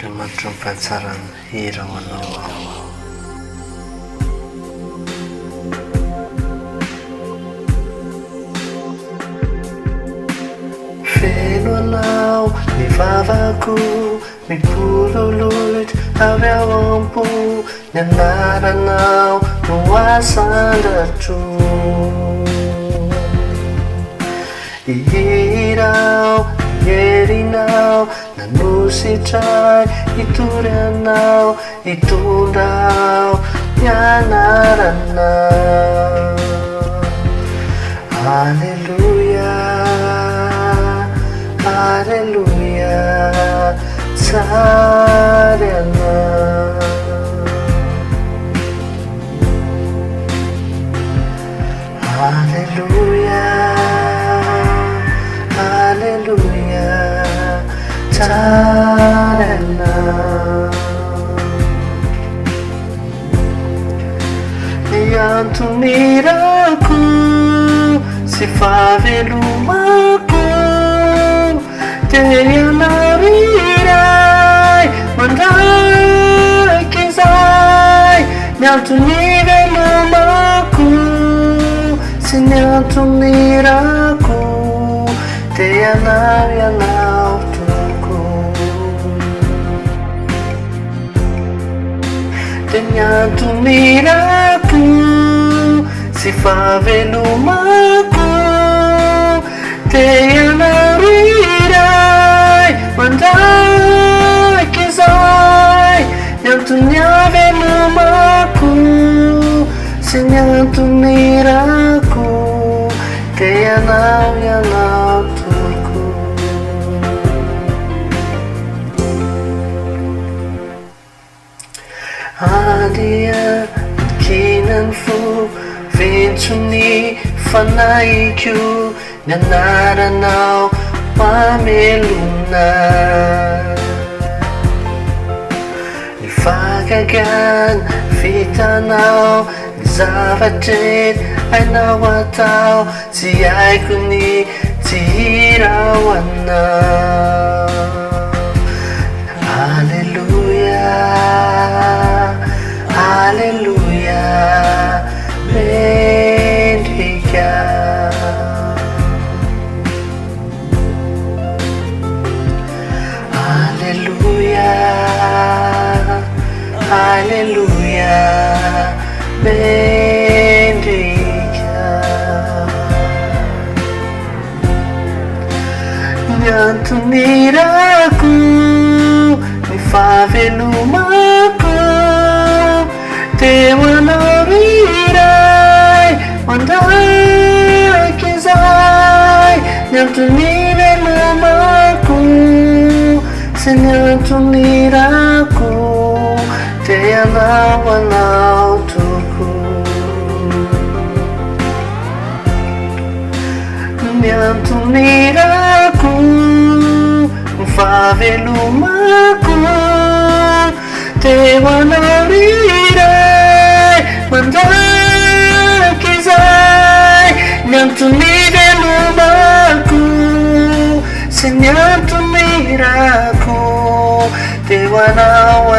Andriamanitra mipatsarany hira ho anao aho. Feno anao ny vavako, mipololoitra avy ao am-po, ny anaranao no asan-dratro. Ihirao, ierinao, nanositray, itory anao, itondrao ny anaranao. Alleluia, alleluia, tsara anao. Alleluia, alleluia, tsara anao. Ny antonirako sy fahavelomako dia ianao iray mandraiky izay. Ny antony velomako sy ny antonirako dia ianao toko. Dia ny antonirako sy fahavelomako dia ianao iray mandraiky izay. Ny antony velomako sy ny antonirako dia ianao toko. Andia kinany fo ventsony fanahiko, ny anaranao mamelona. Ny fagagany vitanao, ny zavatret hainao atao, tsy haiko ny tsy hirao anao. Alleluia, alleluia, mendrika. Alleluia, alleluia, mendrika. Ny antonirako, ny fahavelomako dia hoanao iray mandraiky izay. Ny antony velomako sy ny antonirako dia ianao toko. Ny antonirako, ny fahavelomako dia hoanao iray mandraiky izay. Ny antony velomako sy ny antonirako dia hoanao